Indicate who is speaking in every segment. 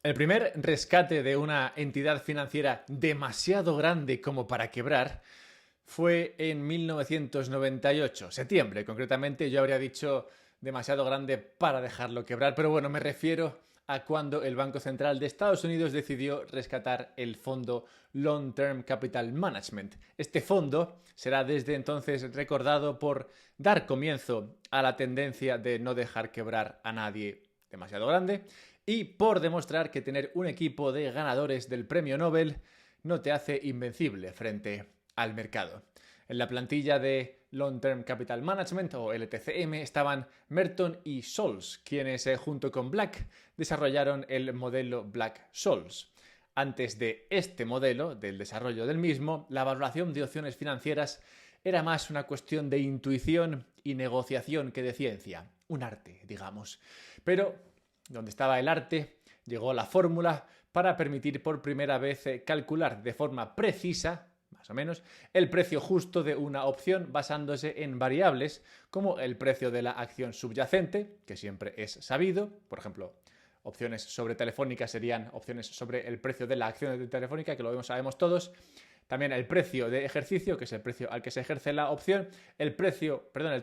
Speaker 1: El primer rescate de una entidad financiera demasiado grande como para quebrar fue en 1998, septiembre concretamente. Yo habría dicho demasiado grande para dejarlo quebrar, pero bueno, me refiero a cuando el Banco Central de Estados Unidos decidió rescatar el fondo Long Term Capital Management. Este fondo será desde entonces recordado por dar comienzo a la tendencia de no dejar quebrar a nadie demasiado grande y por demostrar que tener un equipo de ganadores del premio Nobel no te hace invencible frente al mercado. En la plantilla de Long Term Capital Management, o LTCM, estaban Merton y Scholes, quienes junto con Black desarrollaron el modelo Black-Scholes. Antes de este modelo, del desarrollo del mismo, la valoración de opciones financieras era más una cuestión de intuición y negociación que de ciencia, un arte, digamos. Pero, donde estaba el arte, llegó la fórmula para permitir por primera vez calcular de forma precisa, más o menos, el precio justo de una opción basándose en variables como el precio de la acción subyacente, que siempre es sabido, por ejemplo, opciones sobre Telefónica serían opciones sobre el precio de la acción de Telefónica, que lo sabemos todos. También el precio de ejercicio, que es el precio al que se ejerce la opción, el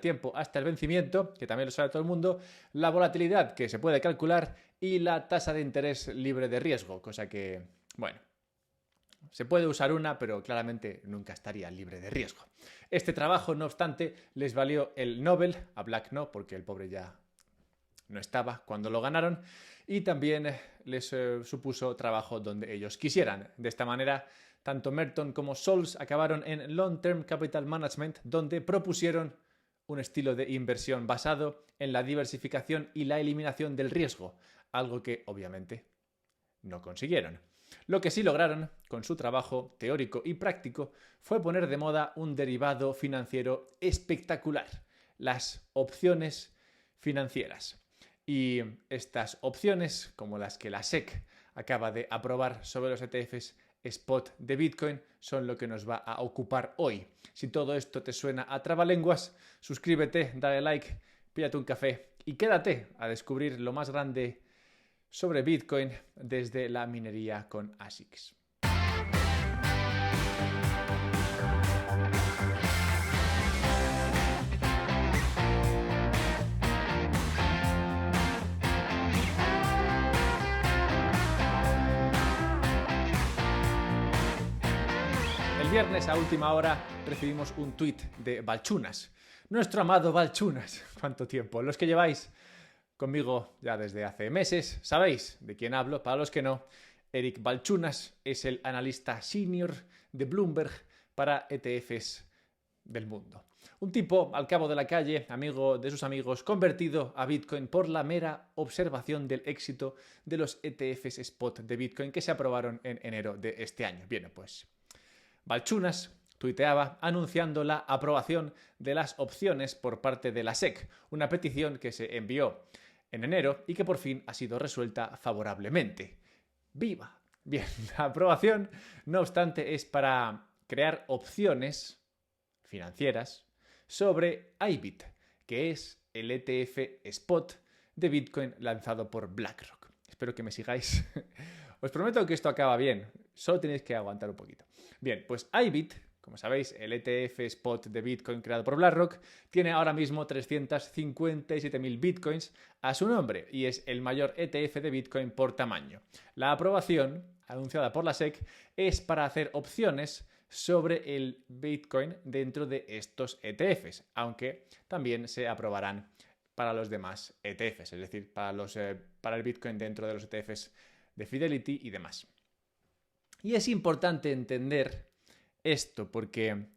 Speaker 1: tiempo hasta el vencimiento, que también lo sabe todo el mundo, la volatilidad, que se puede calcular, y la tasa de interés libre de riesgo, cosa que, bueno, se puede usar una, pero claramente nunca estaría libre de riesgo. Este trabajo, no obstante, les valió el Nobel, a Black no, porque el pobre ya no estaba cuando lo ganaron, y también les supuso trabajo donde ellos quisieran. De esta manera, tanto Merton como Scholes acabaron en Long Term Capital Management, donde propusieron un estilo de inversión basado en la diversificación y la eliminación del riesgo, algo que obviamente no consiguieron. Lo que sí lograron, con su trabajo teórico y práctico, fue poner de moda un derivado financiero espectacular, las opciones financieras. Y estas opciones, como las que la SEC acaba de aprobar sobre los ETFs spot de Bitcoin, son lo que nos va a ocupar hoy. Si todo esto te suena a trabalenguas, suscríbete, dale like, píllate un café y quédate a descubrir lo más grande sobre Bitcoin desde la minería con ASICS. El viernes a última hora recibimos un tuit de Balchunas. Nuestro amado Balchunas. ¿Cuánto tiempo? Los que lleváis conmigo ya desde hace meses sabéis de quién hablo. Para los que no, Eric Balchunas es el analista senior de Bloomberg para ETFs del mundo. Un tipo al cabo de la calle, amigo de sus amigos, convertido a Bitcoin por la mera observación del éxito de los ETFs spot de Bitcoin que se aprobaron en enero de este año. Bien, pues Balchunas tuiteaba anunciando la aprobación de las opciones por parte de la SEC, una petición que se envió en enero y que por fin ha sido resuelta favorablemente. ¡Viva! Bien, la aprobación, no obstante, es para crear opciones financieras sobre IBIT, que es el ETF spot de Bitcoin lanzado por BlackRock. Espero que me sigáis. Os prometo que esto acaba bien, solo tenéis que aguantar un poquito. Bien, pues IBIT, como sabéis, el ETF spot de Bitcoin creado por BlackRock, tiene ahora mismo 357.000 Bitcoins a su nombre y es el mayor ETF de Bitcoin por tamaño. La aprobación, anunciada por la SEC, es para hacer opciones sobre el Bitcoin dentro de estos ETFs, aunque también se aprobarán para los demás ETFs, es decir, para el Bitcoin dentro de los ETFs de Fidelity y demás. Y es importante entender esto porque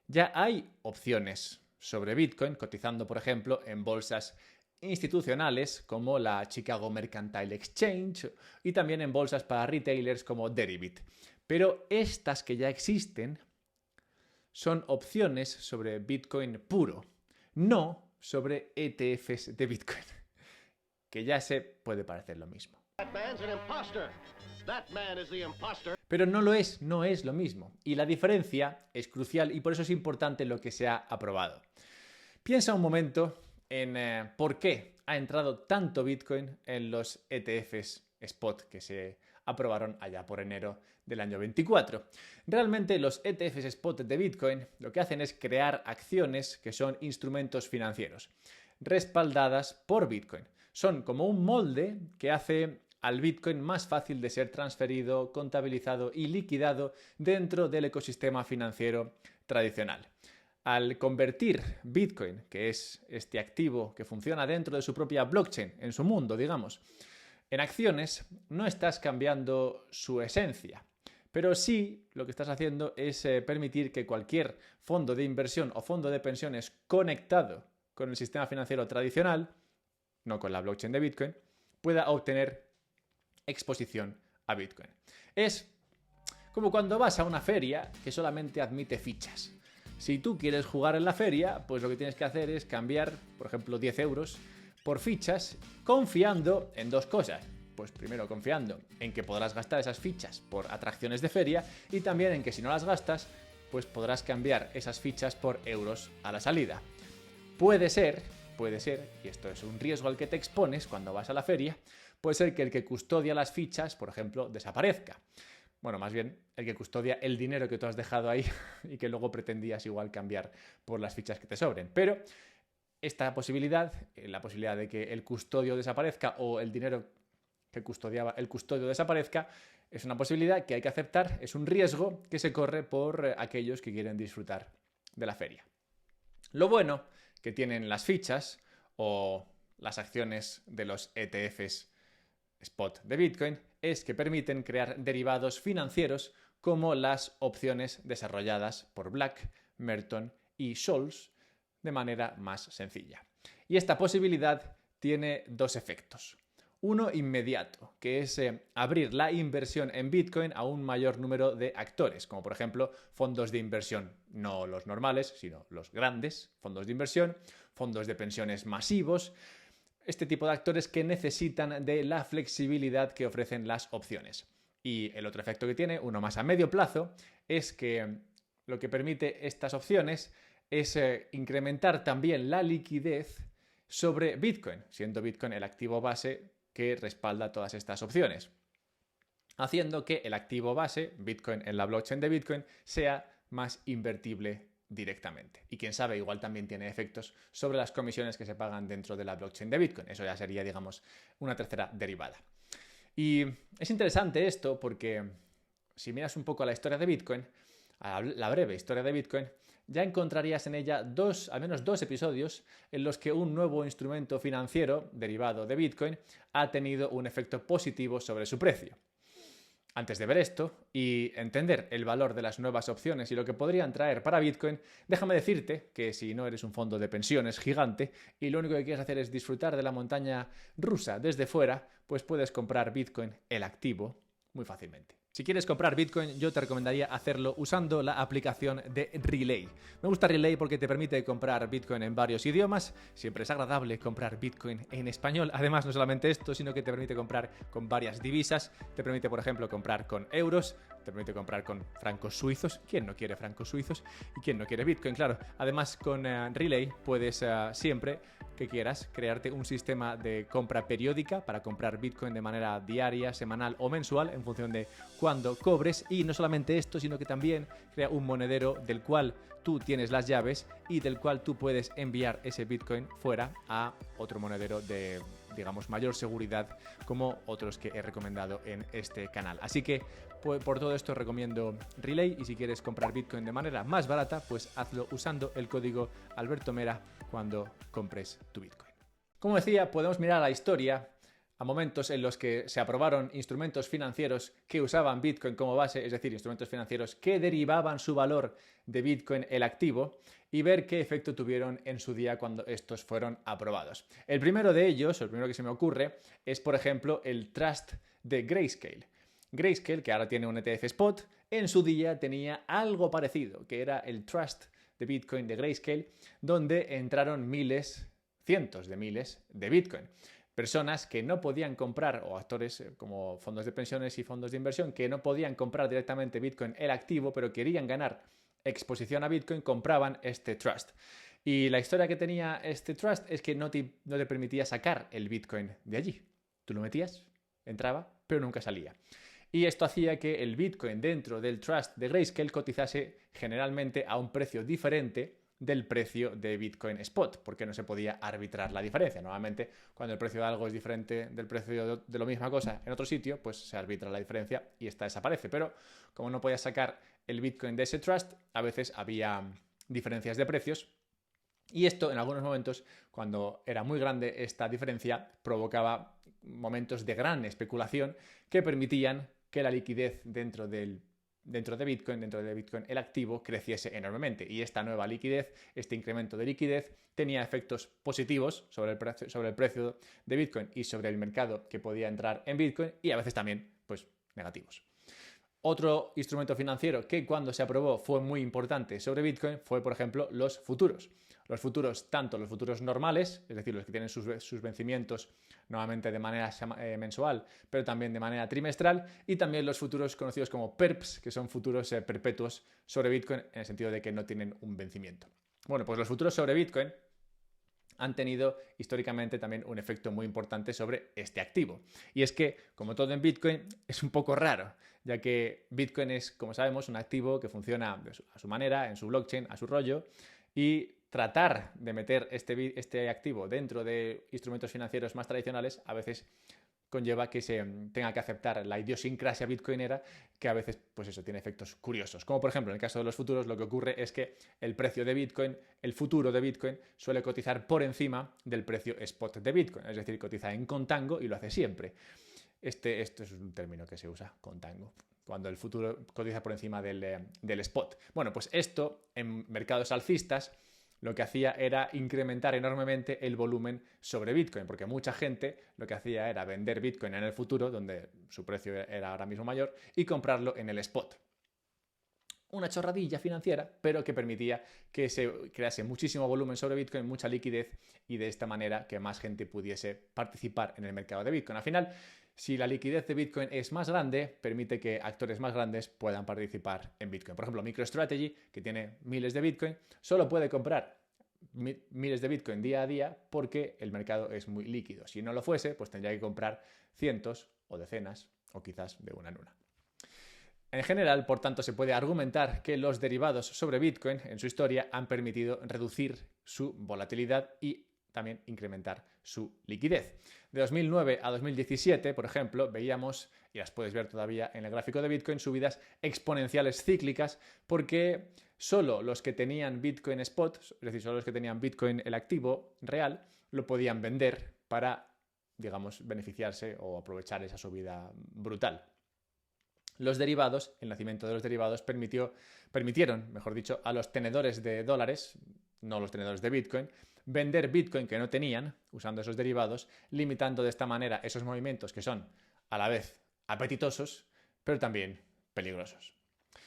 Speaker 1: ya hay opciones sobre Bitcoin cotizando, por ejemplo, en bolsas institucionales como la Chicago Mercantile Exchange y también en bolsas para retailers como Deribit. Pero estas que ya existen son opciones sobre Bitcoin puro, no sobre ETFs de Bitcoin, que ya se puede parecer lo mismo. Pero no es lo mismo. Y la diferencia es crucial y por eso es importante lo que se ha aprobado. Piensa un momento en por qué ha entrado tanto Bitcoin en los ETFs spot que se aprobaron allá por enero del año 24. Realmente los ETFs spot de Bitcoin lo que hacen es crear acciones que son instrumentos financieros, respaldadas por Bitcoin. Son como un molde que hace al Bitcoin más fácil de ser transferido, contabilizado y liquidado dentro del ecosistema financiero tradicional. Al convertir Bitcoin, que es este activo que funciona dentro de su propia blockchain, en su mundo, digamos, en acciones, no estás cambiando su esencia, pero sí lo que estás haciendo es permitir que cualquier fondo de inversión o fondo de pensiones conectado con el sistema financiero tradicional, no con la blockchain de Bitcoin, pueda obtener exposición a Bitcoin. Es como cuando vas a una feria que solamente admite fichas. Si tú quieres jugar en la feria, pues lo que tienes que hacer es cambiar, por ejemplo, 10 euros por fichas, confiando en dos cosas. Pues primero confiando en que podrás gastar esas fichas por atracciones de feria y también en que si no las gastas, pues podrás cambiar esas fichas por euros a la salida. Puede ser, y esto es un riesgo al que te expones cuando vas a la feria, puede ser que el que custodia las fichas, por ejemplo, desaparezca. Bueno, más bien el que custodia el dinero que tú has dejado ahí y que luego pretendías igual cambiar por las fichas que te sobren. Pero esta posibilidad, la posibilidad de que el custodio desaparezca o el dinero que custodiaba el custodio desaparezca, es una posibilidad que hay que aceptar, es un riesgo que se corre por aquellos que quieren disfrutar de la feria. Lo bueno que tienen las fichas o las acciones de los ETFs spot de Bitcoin es que permiten crear derivados financieros como las opciones desarrolladas por Black, Merton y Scholz de manera más sencilla. Y esta posibilidad tiene dos efectos. Uno inmediato, que es abrir la inversión en Bitcoin a un mayor número de actores, como por ejemplo fondos de inversión, no los normales, sino los grandes fondos de inversión, fondos de pensiones masivos, este tipo de actores que necesitan de la flexibilidad que ofrecen las opciones. Y el otro efecto que tiene, uno más a medio plazo, es que lo que permite estas opciones es incrementar también la liquidez sobre Bitcoin, siendo Bitcoin el activo base que respalda todas estas opciones, haciendo que el activo base, Bitcoin en la blockchain de Bitcoin, sea más invertible directamente. Y quién sabe, igual también tiene efectos sobre las comisiones que se pagan dentro de la blockchain de Bitcoin. Eso ya sería, digamos, una tercera derivada. Y es interesante esto porque si miras un poco la historia de Bitcoin, a la breve historia de Bitcoin, ya encontrarías en ella al menos dos episodios en los que un nuevo instrumento financiero derivado de Bitcoin ha tenido un efecto positivo sobre su precio. Antes de ver esto y entender el valor de las nuevas opciones y lo que podrían traer para Bitcoin, déjame decirte que si no eres un fondo de pensiones gigante y lo único que quieres hacer es disfrutar de la montaña rusa desde fuera, pues puedes comprar Bitcoin, el activo, muy fácilmente. Si quieres comprar Bitcoin, yo te recomendaría hacerlo usando la aplicación de Relay. Me gusta Relay porque te permite comprar Bitcoin en varios idiomas. Siempre es agradable comprar Bitcoin en español. Además, no solamente esto, sino que te permite comprar con varias divisas. Te permite, por ejemplo, comprar con euros. Te permite comprar con francos suizos. ¿Quién no quiere francos suizos? ¿Y quién no quiere Bitcoin? Claro. Además, con Relay puedes siempre que quieras crearte un sistema de compra periódica para comprar Bitcoin de manera diaria, semanal o mensual en función de cuando cobres, y no solamente esto, sino que también crea un monedero del cual tú tienes las llaves y del cual tú puedes enviar ese Bitcoin fuera a otro monedero de, digamos, mayor seguridad, como otros que he recomendado en este canal. Así que por todo esto recomiendo Relay, y si quieres comprar Bitcoin de manera más barata, pues hazlo usando el código AlbertoMera cuando compres tu Bitcoin. Como decía, podemos mirar a la historia a momentos en los que se aprobaron instrumentos financieros que usaban Bitcoin como base, es decir, instrumentos financieros que derivaban su valor de Bitcoin, el activo, y ver qué efecto tuvieron en su día cuando estos fueron aprobados. El primero de ellos, el primero que se me ocurre, es por ejemplo el Trust de Grayscale. Grayscale, que ahora tiene un ETF Spot, en su día tenía algo parecido, que era el Trust de Bitcoin de Grayscale, donde entraron cientos de miles de Bitcoin. Personas que no podían comprar, o actores como fondos de pensiones y fondos de inversión, que no podían comprar directamente Bitcoin, el activo, pero querían ganar exposición a Bitcoin, compraban este trust. Y la historia que tenía este trust es que no te permitía sacar el Bitcoin de allí. Tú lo metías, entraba, pero nunca salía. Y esto hacía que el Bitcoin dentro del trust de Grayscale cotizase generalmente a un precio diferente del precio de Bitcoin Spot, porque no se podía arbitrar la diferencia. Normalmente, cuando el precio de algo es diferente del precio de la misma cosa en otro sitio, pues se arbitra la diferencia y esta desaparece. Pero como no podías sacar el Bitcoin de ese trust, a veces había diferencias de precios. Y esto, en algunos momentos, cuando era muy grande esta diferencia, provocaba momentos de gran especulación que permitían que la liquidez dentro de Bitcoin el activo, creciese enormemente. Y esta nueva liquidez, este incremento de liquidez, tenía efectos positivos sobre el precio de Bitcoin y sobre el mercado que podía entrar en Bitcoin, y a veces también, pues, negativos. Otro instrumento financiero que cuando se aprobó fue muy importante sobre Bitcoin fue, por ejemplo, los futuros. Los futuros, tanto los futuros normales, es decir, los que tienen sus vencimientos normalmente de manera mensual, pero también de manera trimestral, y también los futuros conocidos como PERPs, que son futuros perpetuos sobre Bitcoin, en el sentido de que no tienen un vencimiento. Bueno, pues los futuros sobre Bitcoin han tenido históricamente también un efecto muy importante sobre este activo. Y es que, como todo en Bitcoin, es un poco raro, ya que Bitcoin es, como sabemos, un activo que funciona a su manera, en su blockchain, a su rollo, y tratar de meter este activo dentro de instrumentos financieros más tradicionales a veces conlleva que se tenga que aceptar la idiosincrasia bitcoinera, que a veces, pues eso, tiene efectos curiosos. Como por ejemplo, en el caso de los futuros, lo que ocurre es que el precio de Bitcoin, el futuro de Bitcoin, suele cotizar por encima del precio spot de Bitcoin, es decir, cotiza en contango y lo hace siempre. Esto es un término que se usa, contango, cuando el futuro cotiza por encima del spot. Bueno, pues esto en mercados alcistas lo que hacía era incrementar enormemente el volumen sobre Bitcoin, porque mucha gente lo que hacía era vender Bitcoin en el futuro, donde su precio era ahora mismo mayor, y comprarlo en el spot. Una chorradilla financiera, pero que permitía que se crease muchísimo volumen sobre Bitcoin, mucha liquidez, y de esta manera que más gente pudiese participar en el mercado de Bitcoin. Al final, si la liquidez de Bitcoin es más grande, permite que actores más grandes puedan participar en Bitcoin. Por ejemplo, MicroStrategy, que tiene miles de Bitcoin, solo puede comprar miles de Bitcoin día a día porque el mercado es muy líquido. Si no lo fuese, pues tendría que comprar cientos o decenas o quizás de una en una. En general, por tanto, se puede argumentar que los derivados sobre Bitcoin en su historia han permitido reducir su volatilidad y también incrementar su liquidez. De 2009 a 2017, por ejemplo, veíamos, y las puedes ver todavía en el gráfico de Bitcoin, subidas exponenciales cíclicas, porque solo los que tenían Bitcoin Spot, es decir, solo los que tenían Bitcoin el activo real, lo podían vender para, digamos, beneficiarse o aprovechar esa subida brutal. Los derivados, el nacimiento de los derivados permitieron, mejor dicho, a los tenedores de dólares, no los tenedores de Bitcoin, vender Bitcoin que no tenían, usando esos derivados, limitando de esta manera esos movimientos que son a la vez apetitosos, pero también peligrosos.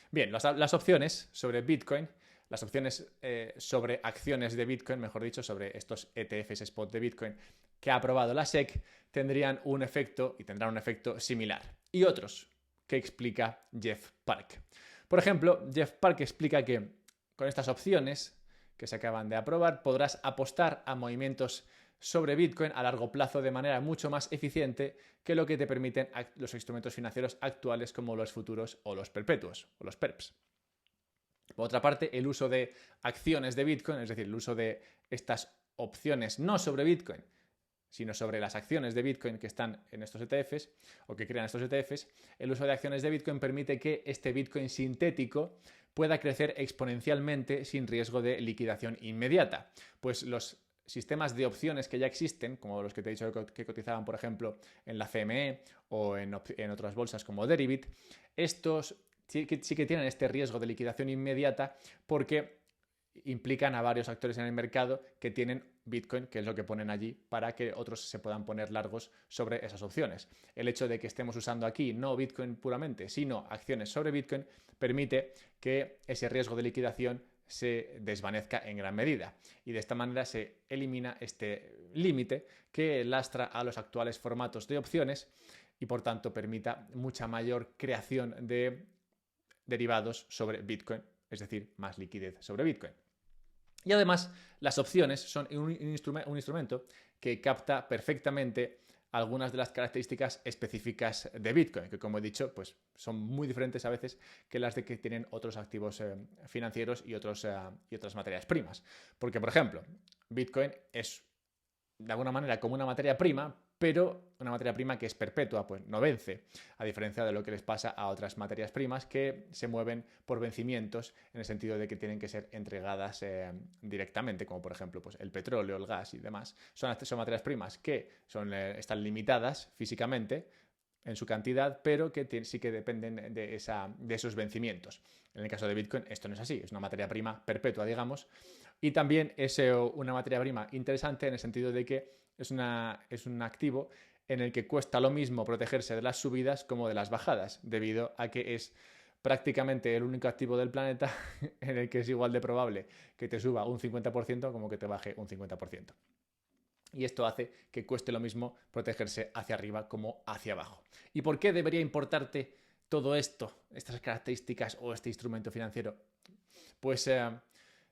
Speaker 1: Bien, las opciones sobre Bitcoin, las opciones sobre acciones de Bitcoin, mejor dicho, sobre estos ETFs spot de Bitcoin que ha aprobado la SEC, tendrán un efecto similar. Y otros que explica Jeff Park. Por ejemplo, Jeff Park explica que con estas opciones que se acaban de aprobar podrás apostar a movimientos sobre Bitcoin a largo plazo de manera mucho más eficiente que lo que te permiten los instrumentos financieros actuales como los futuros o los perpetuos o los PERPs. Por otra parte, el uso de acciones de Bitcoin, es decir, el uso de estas opciones no sobre Bitcoin, sino sobre las acciones de Bitcoin que están en estos ETFs o que crean estos ETFs, el uso de acciones de Bitcoin permite que este Bitcoin sintético pueda crecer exponencialmente sin riesgo de liquidación inmediata. Pues los sistemas de opciones que ya existen, como los que te he dicho que cotizaban, por ejemplo, en la CME o en otras bolsas como Deribit, estos sí que tienen este riesgo de liquidación inmediata porque implican a varios actores en el mercado que tienen Bitcoin, que es lo que ponen allí, para que otros se puedan poner largos sobre esas opciones. El hecho de que estemos usando aquí no Bitcoin puramente, sino acciones sobre Bitcoin, permite que ese riesgo de liquidación se desvanezca en gran medida. Y de esta manera se elimina este límite que lastra a los actuales formatos de opciones y por tanto permita mucha mayor creación de derivados sobre Bitcoin, es decir, más liquidez sobre Bitcoin. Y además, las opciones son un instrumento que capta perfectamente algunas de las características específicas de Bitcoin, que como he dicho, pues son muy diferentes a veces que las de que tienen otros activos financieros y otras materias primas. Porque, por ejemplo, Bitcoin es de alguna manera como una materia prima, pero una materia prima que es perpetua, pues no vence, a diferencia de lo que les pasa a otras materias primas que se mueven por vencimientos en el sentido de que tienen que ser entregadas directamente, como por ejemplo pues el petróleo, el gas y demás. Son materias primas que están limitadas físicamente en su cantidad, pero que sí que dependen de esos vencimientos. En el caso de Bitcoin esto no es así, es una materia prima perpetua, digamos, y también es una materia prima interesante en el sentido de que es un activo en el que cuesta lo mismo protegerse de las subidas como de las bajadas, debido a que es prácticamente el único activo del planeta en el que es igual de probable que te suba un 50% como que te baje un 50%. Y esto hace que cueste lo mismo protegerse hacia arriba como hacia abajo. ¿Y por qué debería importarte todo esto, estas características o este instrumento financiero? Pues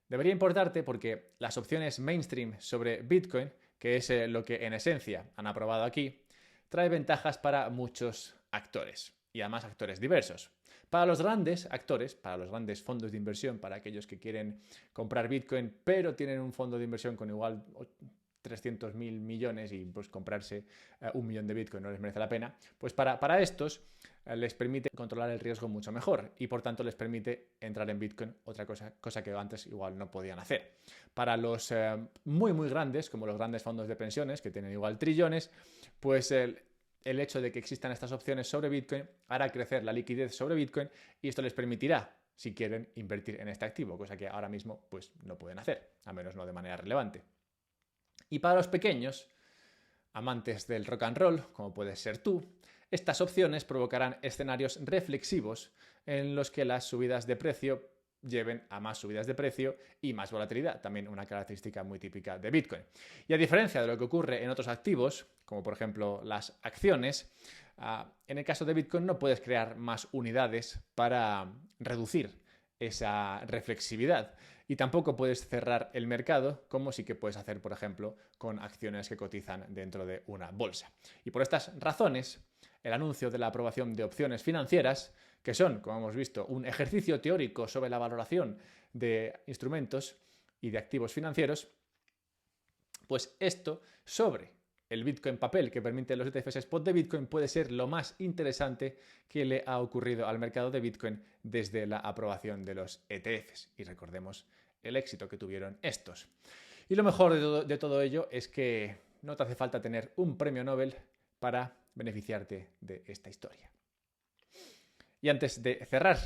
Speaker 1: debería importarte porque las opciones mainstream sobre Bitcoin, que es lo que en esencia han aprobado aquí, trae ventajas para muchos actores y además actores diversos. Para los grandes actores, para los grandes fondos de inversión, para aquellos que quieren comprar Bitcoin pero tienen un fondo de inversión con igual 300.000 millones y pues comprarse 1 millón de Bitcoin no les merece la pena, pues para estos les permite controlar el riesgo mucho mejor y por tanto les permite entrar en Bitcoin, otra cosa que antes igual no podían hacer. Para los muy muy grandes, como los grandes fondos de pensiones que tienen igual trillones, pues el hecho de que existan estas opciones sobre Bitcoin hará crecer la liquidez sobre Bitcoin y esto les permitirá, si quieren, invertir en este activo, cosa que ahora mismo pues no pueden hacer, al menos no de manera relevante. Y para los pequeños, amantes del rock and roll, como puedes ser tú, estas opciones provocarán escenarios reflexivos en los que las subidas de precio lleven a más subidas de precio y más volatilidad, también una característica muy típica de Bitcoin. Y a diferencia de lo que ocurre en otros activos, como por ejemplo las acciones, en el caso de Bitcoin no puedes crear más unidades para reducir esa reflexividad. Y tampoco puedes cerrar el mercado como sí que puedes hacer, por ejemplo, con acciones que cotizan dentro de una bolsa. Y por estas razones, el anuncio de la aprobación de opciones financieras, que son, como hemos visto, un ejercicio teórico sobre la valoración de instrumentos y de activos financieros, pues esto sobre el Bitcoin papel que permite los ETFs spot de Bitcoin puede ser lo más interesante que le ha ocurrido al mercado de Bitcoin desde la aprobación de los ETFs. Y recordemos el éxito que tuvieron estos. Y lo mejor de todo ello es que no te hace falta tener un premio Nobel para beneficiarte de esta historia. Y antes de cerrar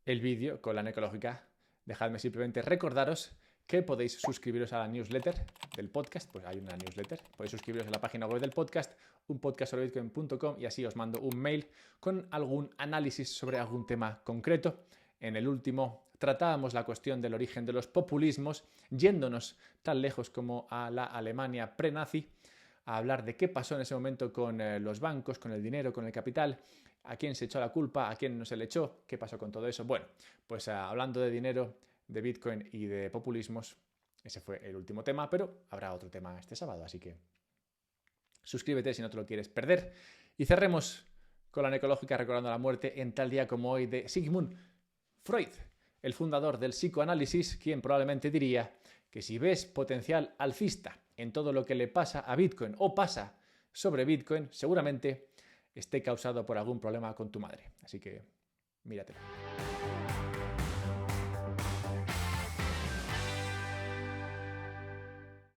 Speaker 1: el vídeo con la Necológica, dejadme simplemente recordaros que podéis suscribiros a la newsletter del podcast, pues hay una newsletter, podéis suscribiros a la página web del podcast, unpodcastsobrebitcoin.com, y así os mando un mail con algún análisis sobre algún tema concreto. En el último tratábamos la cuestión del origen de los populismos, yéndonos tan lejos como a la Alemania pre-nazi, a hablar de qué pasó en ese momento con los bancos, con el dinero, con el capital, a quién se echó la culpa, a quién no se le echó, qué pasó con todo eso. Bueno, pues hablando de dinero, de Bitcoin y de populismos, ese fue el último tema, pero habrá otro tema este sábado, así que suscríbete si no te lo quieres perder. Y cerremos con la Necológica recordando la muerte en tal día como hoy de Sigmund Freud, el fundador del psicoanálisis, quien probablemente diría que si ves potencial alcista en todo lo que le pasa a Bitcoin o pasa sobre Bitcoin, seguramente esté causado por algún problema con tu madre. Así que míratelo.